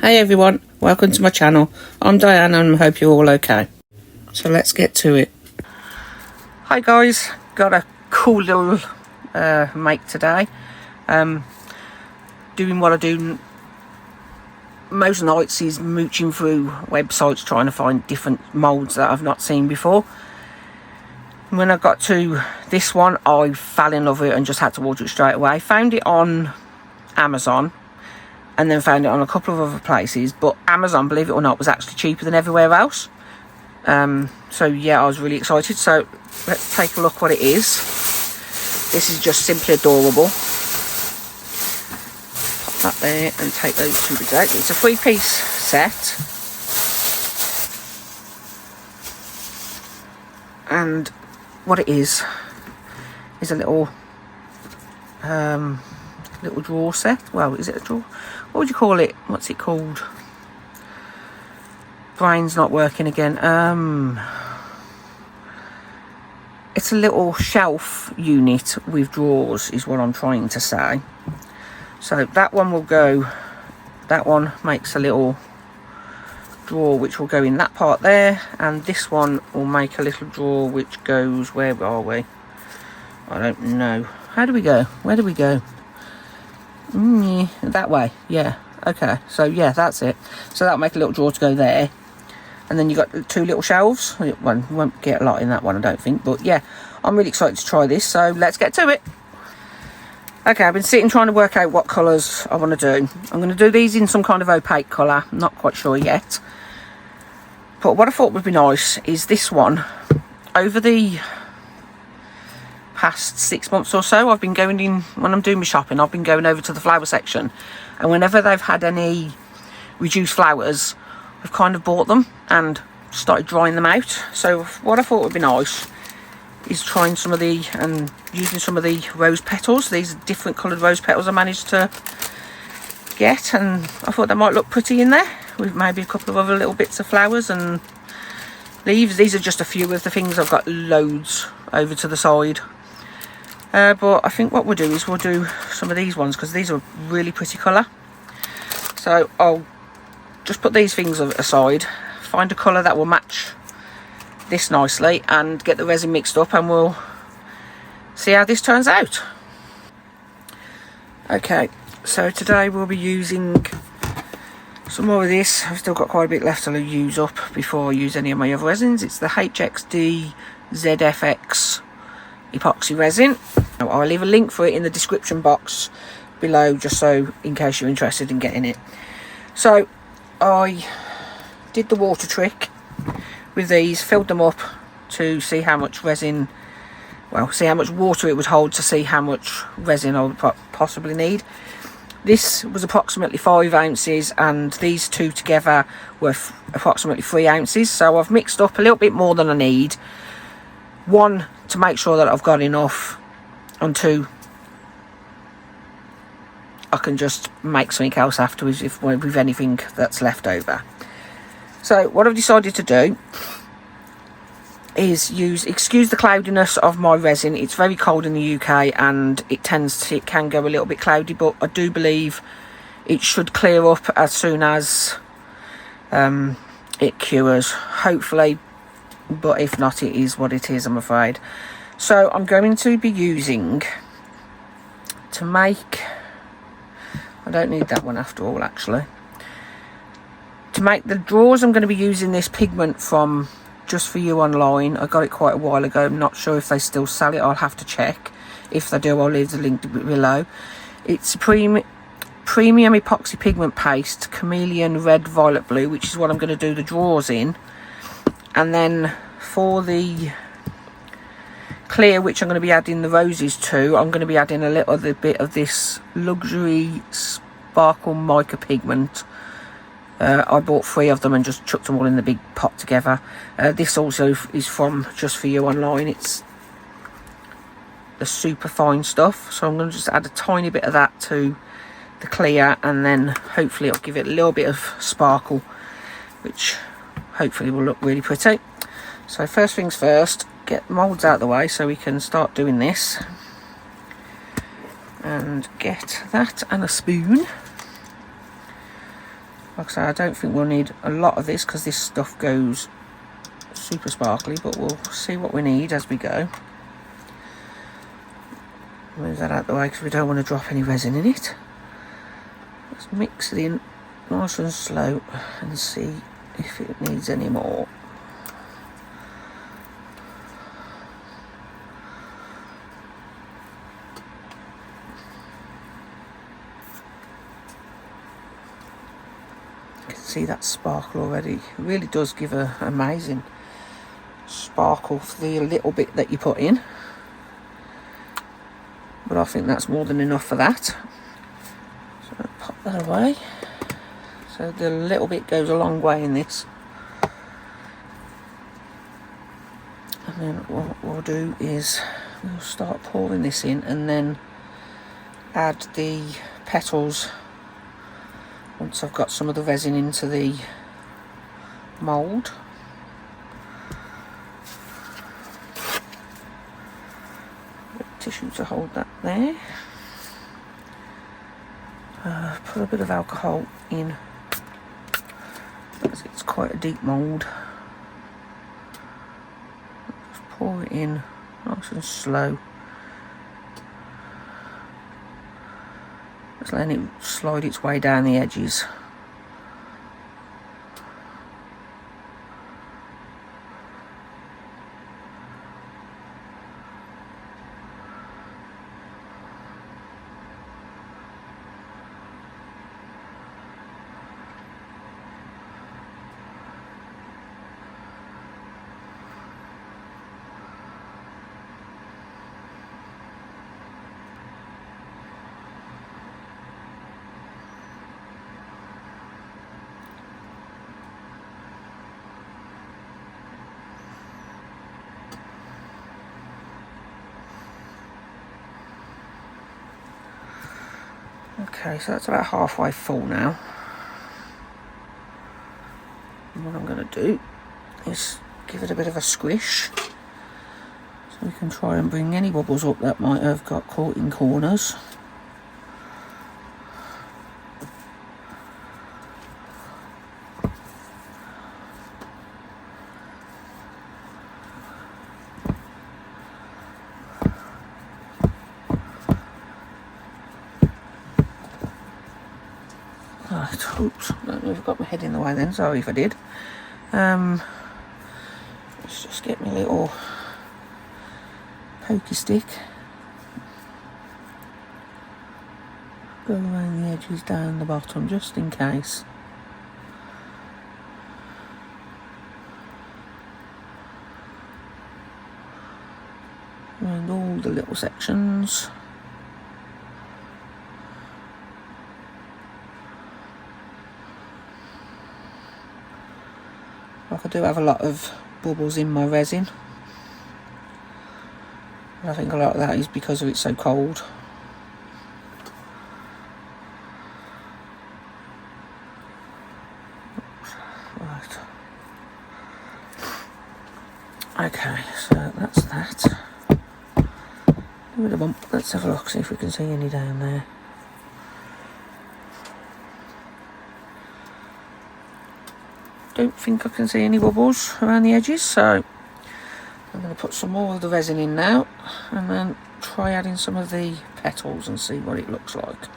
Hey everyone, welcome to my channel. I'm Diane and I hope you're all okay. So let's get to it. Hi guys, got a cool little make today. Doing what I do most nights is mooching through websites trying to find different moulds that I've not seen before. When I got to this one, I fell in love with it and just had to order it straight away. Found it on Amazon and then found it on a couple of other places, but Amazon, believe it or not, was actually cheaper than everywhere else. So yeah, I was really excited. So let's take a look what it is. This is just simply adorable. Pop that there and take those two bits out. It's a 3-piece set, and what it is a little little drawer set. Well, is it a drawer? What would you call it? What's it called? Brain's not working again. It's a little shelf unit with drawers is what I'm trying to say. So that one will go, that one makes a little drawer which will go in that part there, and this one will make a little drawer which goes, where are we? I don't know. How do we go? Where do we go? That way. Yeah. Okay. So yeah, that's it. So that'll make a little drawer to go there. And then you've got 2 little shelves. One, you won't get a lot in that one, I don't think. But yeah, I'm really excited to try this. So let's get to it. Okay, I've been sitting trying to work out what colours I want to do. I'm going to do these in some kind of opaque colour. I'm not quite sure yet. But what I thought would be nice is this one. Over the past 6 months or so, I've been going in, when I'm doing my shopping, I've been going over to the flower section. And whenever they've had any reduced flowers, I've kind of bought them and started drying them out. So what I thought would be nice is trying some of the, and using some of the rose petals. These different coloured rose petals I managed to get, and I thought they might look pretty in there with maybe a couple of other little bits of flowers and leaves. These are just a few of the things. I've got loads over to the side. But I think what we'll do is we'll do some of these ones because these are a really pretty colour. So I'll just put these things aside, find a colour that will match this nicely and get the resin mixed up, and we'll see how this turns out. Okay, so today we'll be using some more of this. I've still got quite a bit left to use up before I use any of my other resins. It's the HXD ZFX epoxy resin. Now, I'll leave a link for it in the description box below, just so in case you're interested in getting it. So I did the water trick with these, filled them up to see how much resin, well, see how much water it would hold to see how much resin I would possibly need. This was approximately 5 ounces and these two together were approximately 3 ounces. So I've mixed up a little bit more than I need. 1, to make sure that I've got enough, and 2, I can just make something else afterwards with anything that's left over. So what I've decided to do is excuse the cloudiness of my resin. It's very cold in the UK and it can go a little bit cloudy, but I do believe it should clear up as soon as it cures, hopefully. But if not, it is what it is, I'm afraid. So I'm going to be using, to make, I don't need that one after all actually. To make the drawers, I'm going to be using this pigment from Just For You online. I got it quite a while ago. I'm not sure if they still sell it. I'll have to check. If they do, I'll leave the link below. It's premium epoxy pigment paste, chameleon red, violet blue, which is what I'm going to do the drawers in. And then for the clear, which I'm going to be adding the roses to, I'm going to be adding a little bit of this luxury sparkle mica pigment. I bought 3 of them and just chucked them all in the big pot together. This also is from Just For You online. It's the super fine stuff, so I'm going to just add a tiny bit of that to the clear, and then hopefully I'll give it a little bit of sparkle, which hopefully will look really pretty. So first things first, get the moulds out of the way so we can start doing this, and get that and a spoon. Like I say, I don't think we'll need a lot of this because this stuff goes super sparkly, but we'll see what we need as we go. Move that out of the way because we don't want to drop any resin in it. Let's mix it in nice and slow and see if it needs any more. You can see that sparkle already. It really does give an amazing sparkle for the little bit that you put in. But I think that's more than enough for that. So I'll pop that away. So the little bit goes a long way in this. And then what we'll do is we'll start pouring this in and then add the petals once I've got some of the resin into the mould. Tissue to hold that there. Put a bit of alcohol in because it's quite a deep mould. Just pour it in nice and slow. Just letting it slide its way down the edges. Okay, so that's about halfway full now. And what I'm going to do is give it a bit of a squish so we can try and bring any bubbles up that might have got caught in corners. Right, oops, I've got my head in the way then, sorry if I did. Let's just get my little pokey stick. Go around the edges down the bottom just in case. Around all the little sections. Like I do have a lot of bubbles in my resin. And I think a lot of that is because it's so cold. Right. Okay, so that's that. Give it a bump. Let's have a look, see if we can see any down there. Don't think I can see any bubbles around the edges, so I'm going to put some more of the resin in now and then try adding some of the petals and see what it looks like.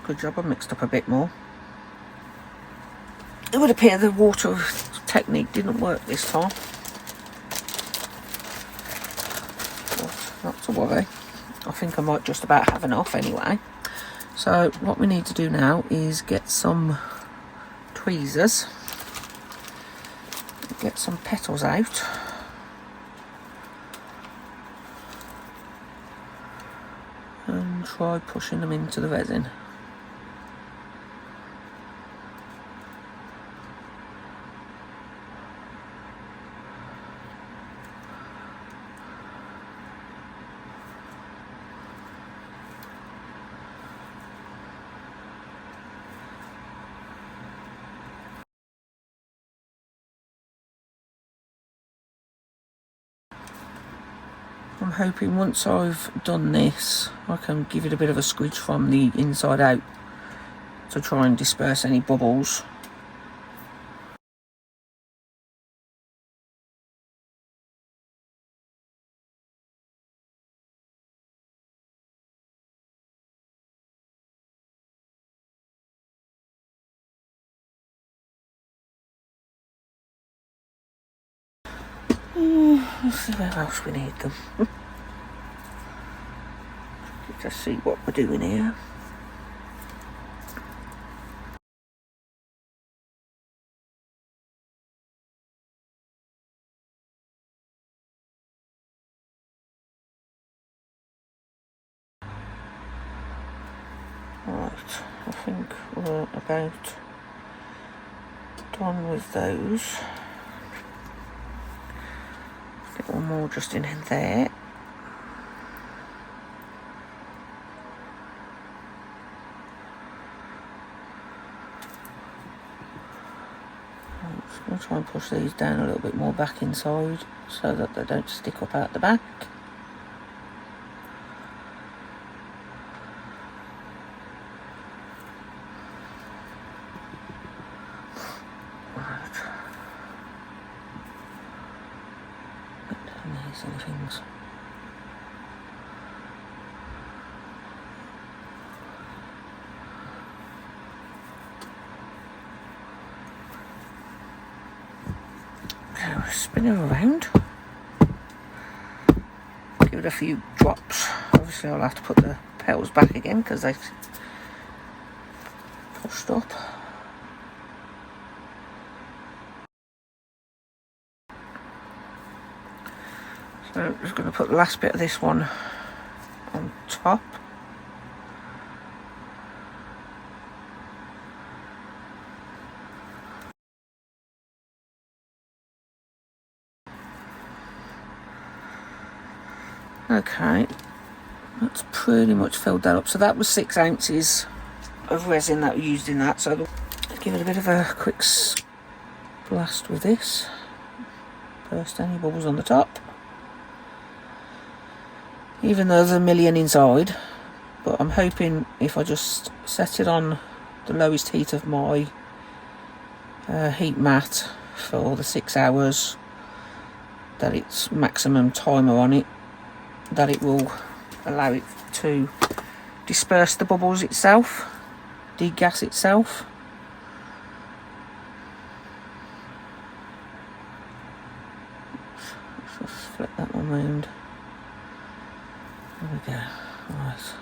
Good job, I mixed up a bit more. It would appear the water technique didn't work this time. But not to worry. I think I might just about have enough anyway. So what we need to do now is get some tweezers. Get some petals out. And try pushing them into the resin. I'm hoping once I've done this, I can give it a bit of a squidge from the inside out to try and disperse any bubbles. Let's see where else we need them. Just see what we're doing here. Right, I think we're about done with those. Get one more just in there. I'm just going to try and push these down a little bit more back inside so that they don't stick up out the back. And things. So spin it around. Give it a few drops. Obviously I'll have to put the petals back again because they've pushed up. So I'm just going to put the last bit of this one on top. Okay, that's pretty much filled that up. So that was 6 ounces of resin that we used in that. So I'll give it a bit of a quick blast with this. Burst any bubbles on the top. Even though there's a million inside, but I'm hoping if I just set it on the lowest heat of my heat mat for the 6 hours, that it's maximum timer on it, that it will allow it to disperse the bubbles itself, degas itself. Let's just flip that one round. There we go. Right.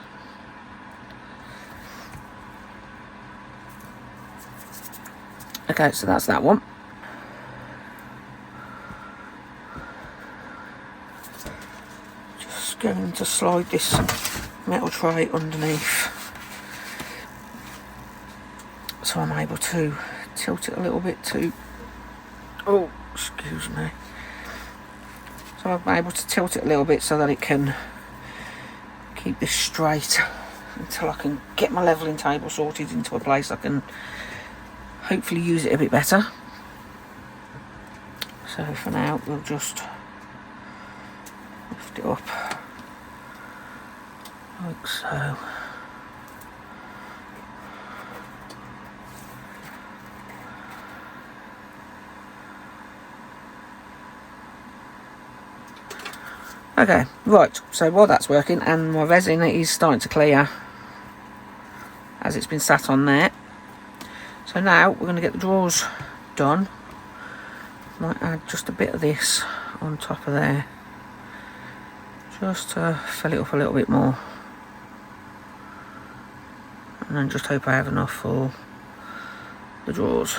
Okay, so that's that one. Just going to slide this metal tray underneath so I'm able to tilt it a little bit to, oh, excuse me. So I'm able to tilt it a little bit so that it can keep this straight until I can get my levelling table sorted into a place I can hopefully use it a bit better. So for now we'll just lift it up like so. Okay, right, so while that's working and my resin is starting to clear as it's been sat on there, so now we're going to get the drawers done. Might add just a bit of this on top of there just to fill it up a little bit more, and then just hope I have enough for the drawers.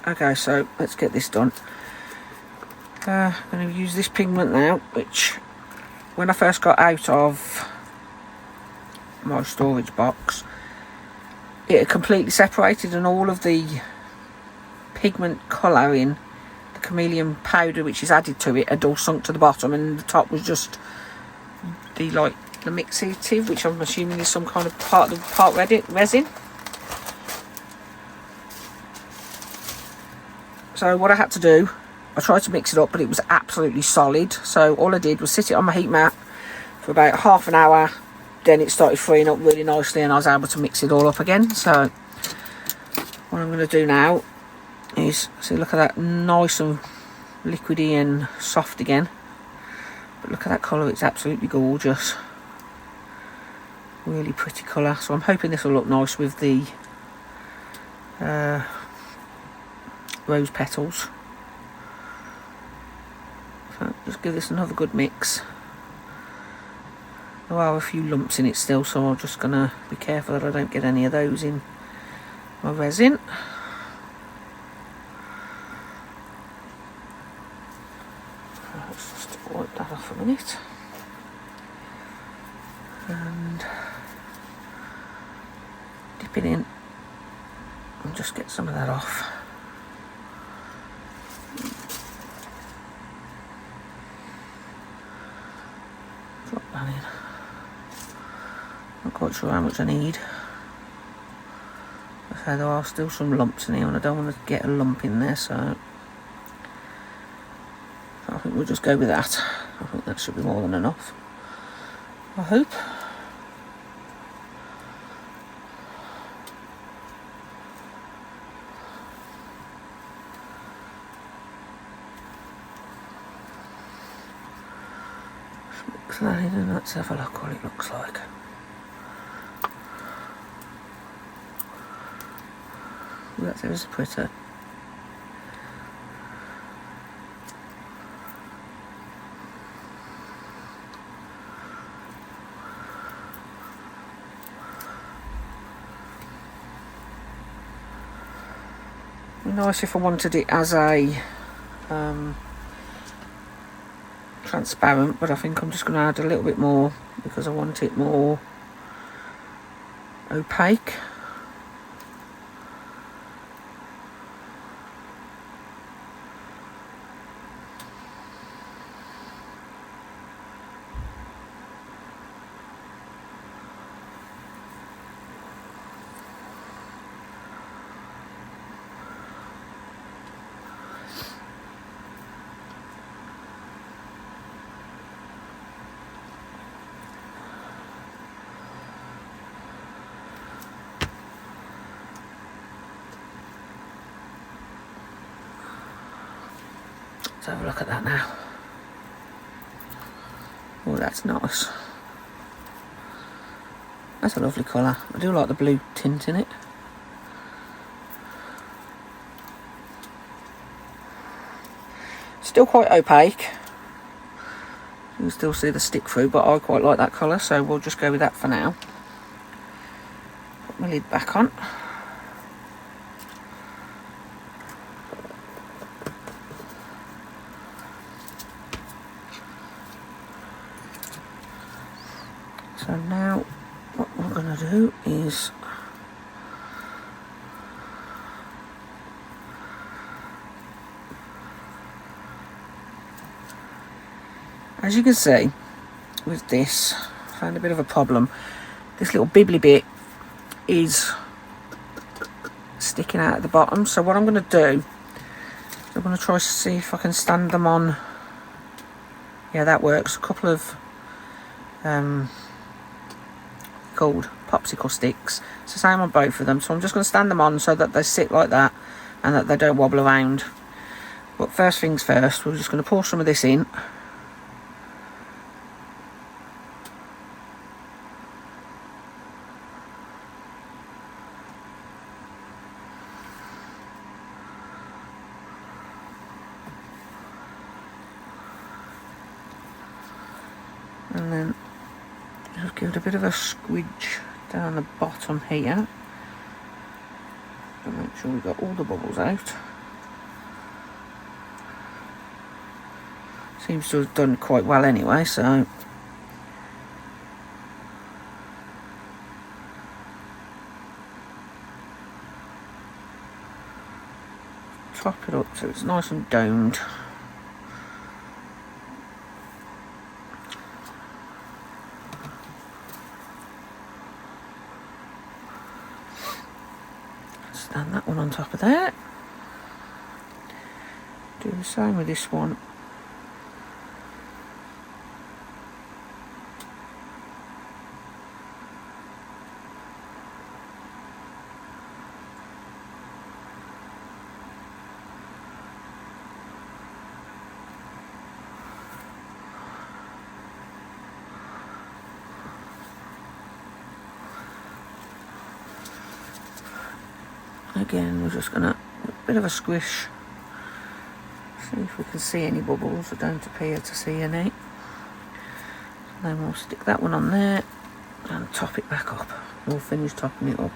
Okay, so let's get this done. I'm going to use this pigment now, which when I first got out of my storage box, it had completely separated, and all of the pigment colouring, the chameleon powder which is added to it, had all sunk to the bottom, and the top was just the mixative, which I'm assuming is some kind of part resin. So what I had to do, I tried to mix it up, but it was absolutely solid. So all I did was sit it on my heat mat for about half an hour. Then it started freeing up really nicely and I was able to mix it all up again. So what I'm going to do now is, see, look at that, nice and liquidy and soft again. But look at that colour, it's absolutely gorgeous. Really pretty colour. So I'm hoping this will look nice with the rose petals. So just give this another good mix. There are a few lumps in it still, so I'm just going to be careful that I don't get any of those in my resin. Let's just wipe that off a minute. And dip it in and just get some of that off. Drop that in. Not quite sure how much I need. So there are still some lumps in here and I don't want to get a lump in there, so I think we'll just go with that. I think that should be more than enough, I hope. Mix that in and let's have a look what it looks like. That is pretty. Nice if I wanted it as a transparent, but I think I'm just going to add a little bit more because I want it more opaque. Let's have a look at that now. Oh, that's nice. That's a lovely colour. I do like the blue tint in it. Still quite opaque. You can still see the stick through, but I quite like that colour, so we'll just go with that for now. Put my lid back on. So now what we're going to do is as you can see with this, I found a bit of a problem. This little bibbly bit is sticking out at the bottom, so what I'm going to do is I'm going to try to see if I can stand them on. Yeah, that works. A couple of called popsicle sticks. It's the same on both of them, so I'm just going to stand them on so that they sit like that and that they don't wobble around. But first things first, we're just going to pour some of this in. And then just give it a bit of a squidge down the bottom here to make sure we've got all the bubbles out. Seems to have done quite well anyway, so top it up so it's nice and domed. Stand that one on top of there. the same with this one. Again, we're just gonna a bit of a squish, see if we can see any bubbles. I don't appear to see any. Then we'll stick that one on there and top it back up. We'll finish topping it up.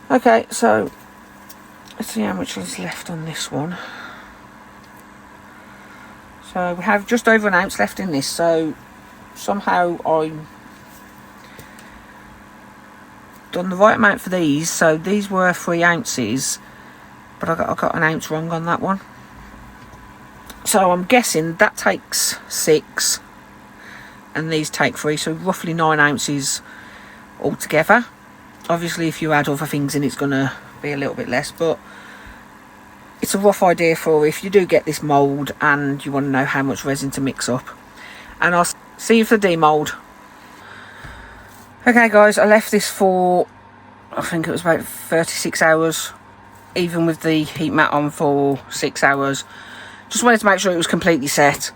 Okay, so let's see how much is left on this one. So we have just over an ounce left in this, so somehow I'm done the right amount for these. So these were 3 ounces, but I got an ounce wrong on that one. So I'm guessing that takes 6 and these take 3, so roughly 9 ounces altogether. Obviously if you add other things in, it's going to be a little bit less, but it's a rough idea for if you do get this mould and you want to know how much resin to mix up. And I'll see you for the demould. Okay guys, I left this for, I think it was about 36 hours, even with the heat mat on for 6 hours. Just wanted to make sure it was completely set.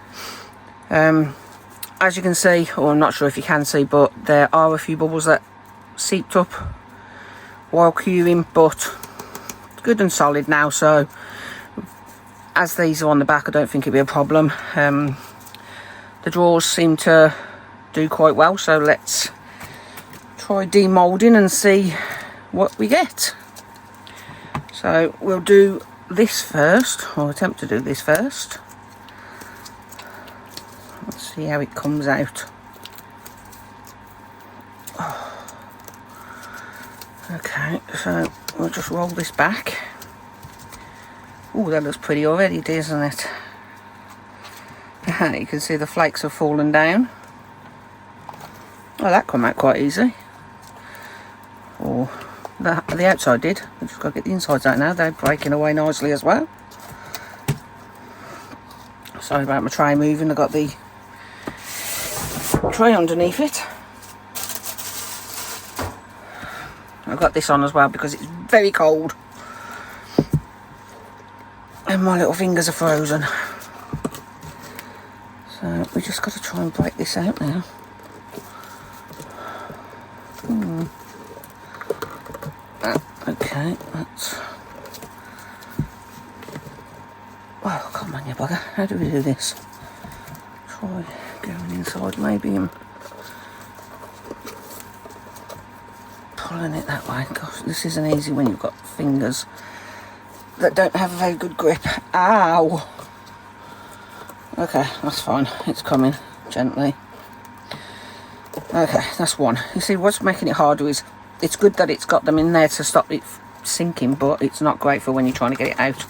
As you can see, or I'm not sure if you can see, but there are a few bubbles that seeped up while curing, but it's good and solid now. So as these are on the back, I don't think it'll be a problem. The drawers seem to do quite well, so let's try demolding and see what we get. So we'll do this first, or attempt to do this first. Let's see how it comes out. Okay, so we'll just roll this back. Oh, that looks pretty already, doesn't it? You can see the flakes have fallen down. Oh, that came out quite easy. Or the outside did. I've just got to get the insides out now. They're breaking away nicely as well. Sorry about my tray moving. I've got the tray underneath it. I've got this on as well because it's very cold and my little fingers are frozen. So we just got to try and break this out now. Okay, that's... Oh, come on you bugger, how do we do this? Try going inside maybe and pulling it that way. Gosh, this isn't easy when you've got fingers that don't have a very good grip. Ow! Okay, that's fine. It's coming gently. Okay, that's one. You see, what's making it harder is it's good that it's got them in there to stop it sinking, but it's not great for when you're trying to get it out.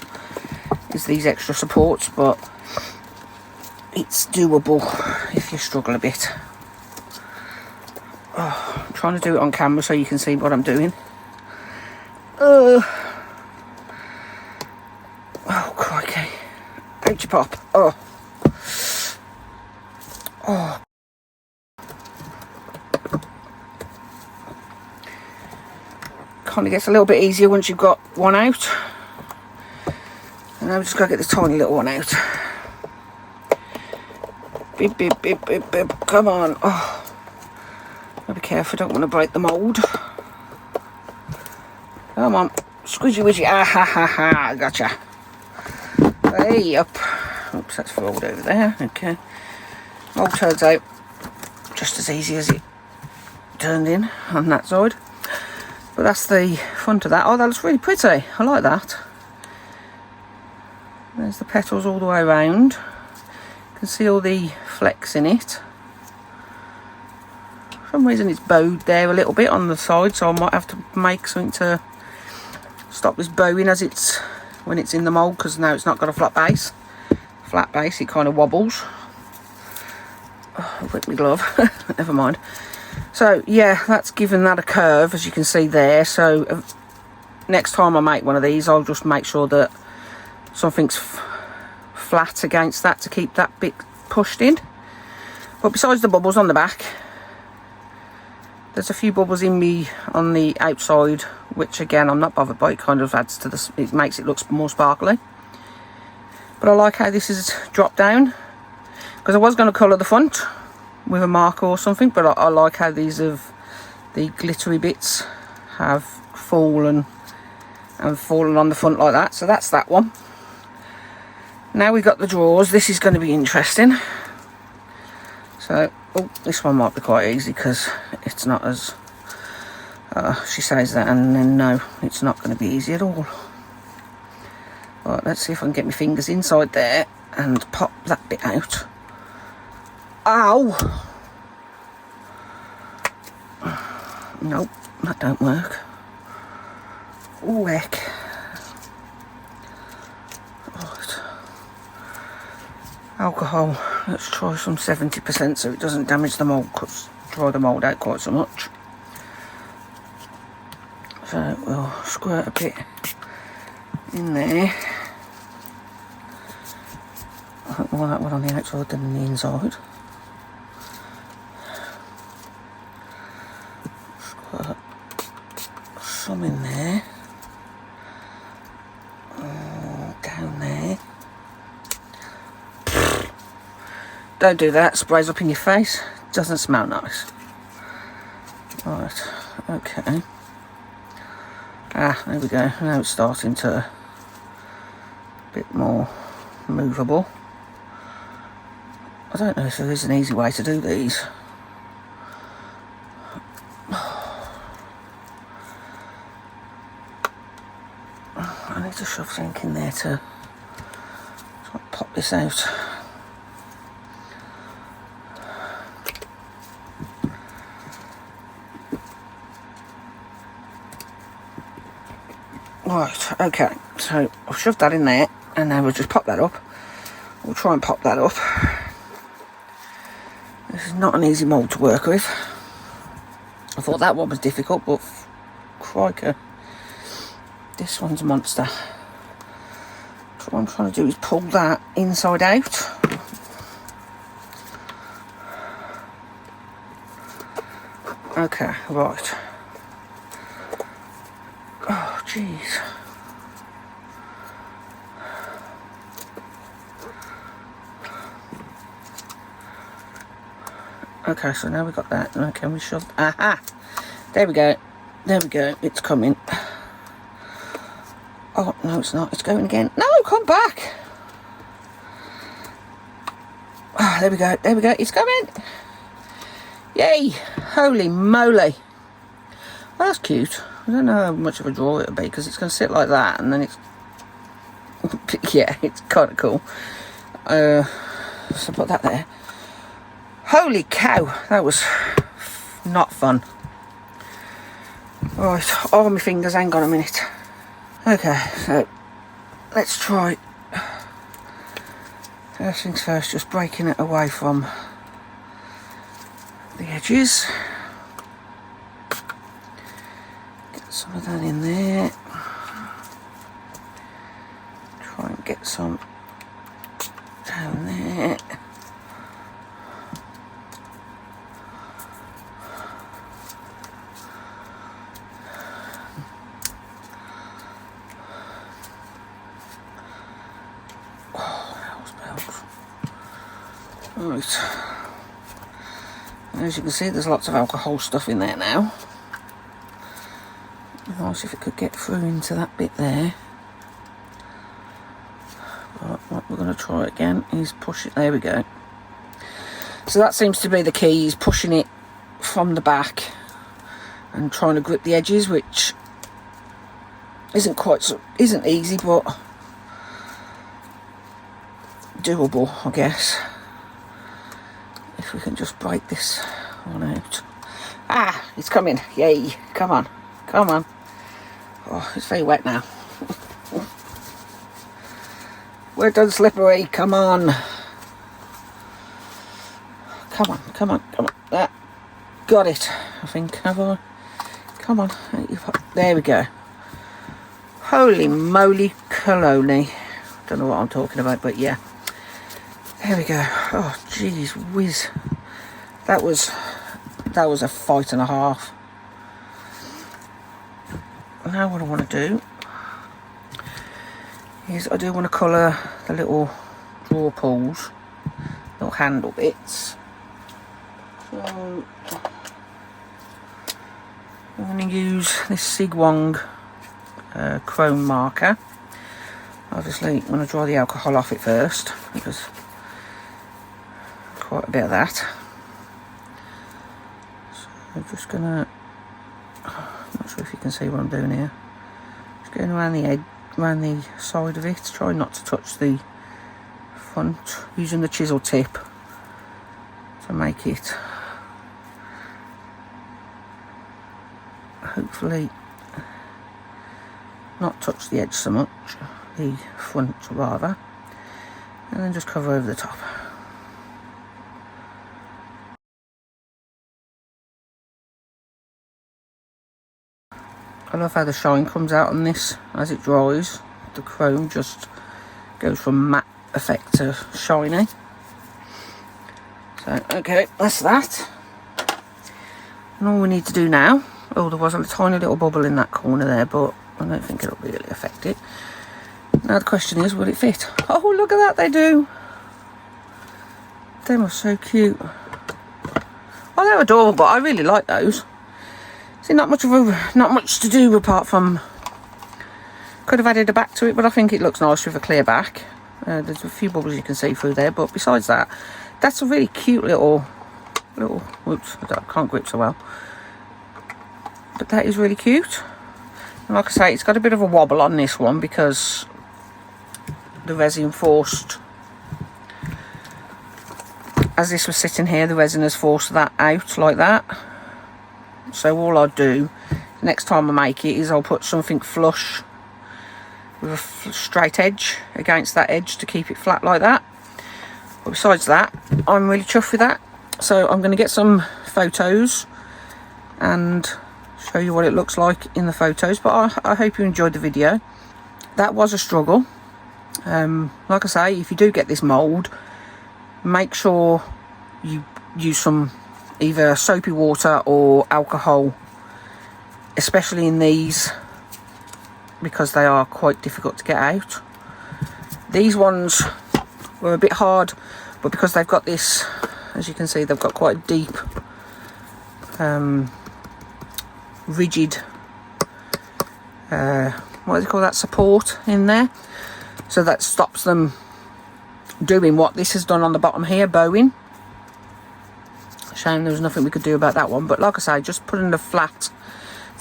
It's these extra supports, but it's doable if you struggle a bit. Oh, I'm trying to do it on camera so you can see what I'm doing. Oh, crikey. Ouchie pop. Oh. Oh. Kind of gets a little bit easier once you've got one out. And now we've just got to get this tiny little one out. Bip, bip, bip, bip, bip. Come on. Oh. Gotta be careful, I don't want to break the mould. Come on. Squidgy widgy. Ah ha ha ha. Gotcha. Hey, up. Oops, that's rolled over there. Okay. Mould turns out just as easy as it turned in on that side. But that's the front of that. Oh, that looks really pretty. I like that. There's the petals all the way around. You can see all the flecks in it. some reason it's bowed there a little bit on the side, so I might have to make something to stop this bowing as it's when it's in the mould, because now it's not got a flat base. Flat base, it kind of wobbles. Oh, I whipped my glove. Never mind. So yeah, that's given that a curve, as you can see there. So next time I make one of these, I'll just make sure that something's flat against that to keep that bit pushed in. But besides the bubbles on the back, there's a few bubbles in me on the outside, which again I'm not bothered by. It kind of adds to this, it makes it look more sparkly. But I like how this is dropped down, because I was going to colour the front with a marker or something, but I like how these have, the glittery bits have fallen on the front like that. So that's that one. Now we've got the drawers. This is going to be interesting. So, oh, this one might be quite easy because it's not as, she says that, and then no, it's not going to be easy at all. Right, let's see if I can get my fingers inside there and pop that bit out. Ow! Nope, that don't work. Oh, heck. Right. Alcohol. Let's try some 70% so it doesn't damage the mould, because dry the mould out quite so much. So we'll squirt a bit in there. I think more that one on the outside than on the inside. Squirt some in there. Down there. Don't do that, sprays up in your face. Doesn't smell nice. Right, okay. Ah, there we go. Now it's starting to a bit more movable. I don't know if there is an easy way to do these. I need to shove something in there to try and pop this out. Right, okay, so I've shoved that in there, and now we'll just pop that up. We'll try and pop that up. This is not an easy mould to work with. I thought that one was difficult, but crikey, this one's a monster. So what I'm trying to do is pull that inside out. Okay, right. Oh, jeez. Okay, so now we've got that. Okay, we shove. Aha! There we go. There we go. It's coming. Oh, no, it's not. It's going again. No, come back! Ah, there we go. There we go. It's coming! Yay! Holy moly! Well, that's cute. I don't know how much of a draw it'll be, because it's going to sit like that, and then it's... yeah, it's kind of cool. So put that there. Holy cow, that was not fun. Right, oh, my fingers, hang on a minute. Okay, so let's try. First things first, just breaking it away from the edges. Get some of that in there. Try and get some down there. Right, as you can see, there's lots of alcohol stuff in there now. Nice if it could get through into that bit there. But what we're going to try again is push it. There we go. So that seems to be the key, is pushing it from the back and trying to grip the edges, which isn't easy, but doable, I guess. If we can just break this one out. Ah, it's coming. Yay. Come on. Come on. Oh, it's very wet now. Wet and slippery. Come on. Come on. Come on. Come on. Ah, got it. I think. Have I? Come on. There we go. Holy moly cologne. Don't know what I'm talking about, but yeah. There we go. Oh, jeez whiz. That was a fight and a half. Now what I want to do is I do want to colour the little drawer pulls, little handle bits. So I'm going to use this Sigwong chrome marker. Obviously I'm going to dry the alcohol off it first, because quite a bit of that. So I'm just going to, not sure if you can see what I'm doing here. Just going around the edge, around the side of it, try not to touch the front, using the chisel tip to make it hopefully not touch the edge so much, the front rather, and then just cover over the top. I love how the shine comes out on this as it dries. The chrome just goes from matte effect to shiny. So okay, that's that. And all we need to do now, oh, there was a tiny little bubble in that corner there, but I don't think it'll really affect it. Now the question is, will it fit? Oh, look at that, they do. They were so cute. Oh, they're adorable. I really like those. See, not much to do apart from, could have added a back to it, but I think it looks nice with a clear back. There's a few bubbles you can see through there, but besides that, that's a really cute little, whoops, I can't grip so well. But that is really cute. And like I say, it's got a bit of a wobble on this one because the resin forced, as this was sitting here, the resin has forced that out like that. So all I'll do next time I make it is I'll put something flush with a straight edge against that edge to keep it flat like that. But besides that, I'm really chuffed with that. So I'm going to get some photos and show you what it looks like in the photos. But I hope you enjoyed the video. That was a struggle. Like I say, if you do get this mould, make sure you use some either soapy water or alcohol, especially in these, because they are quite difficult to get out. These ones were a bit hard, but because they've got this, as you can see, they've got quite a deep rigid what do they call that, support in there, so that stops them doing what this has done on the bottom here, bowing. Shame there was nothing we could do about that one, but like I say, just putting that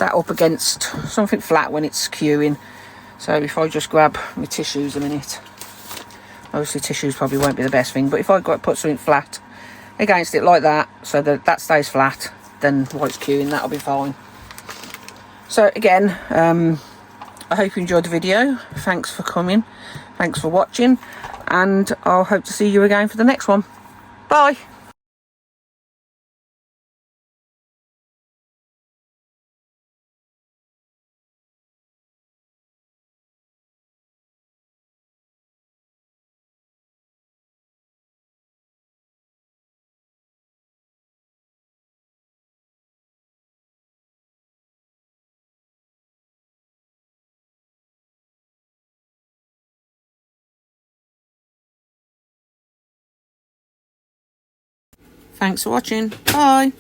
up against something flat when it's curing. So if I just grab my tissues a minute, obviously tissues probably won't be the best thing, but if I put something flat against it like that, so that that stays flat, then while it's curing, that'll be fine. So again, I hope you enjoyed the video. Thanks for coming, thanks for watching, and I'll hope to see you again for the next one. Bye. Thanks for watching. Bye.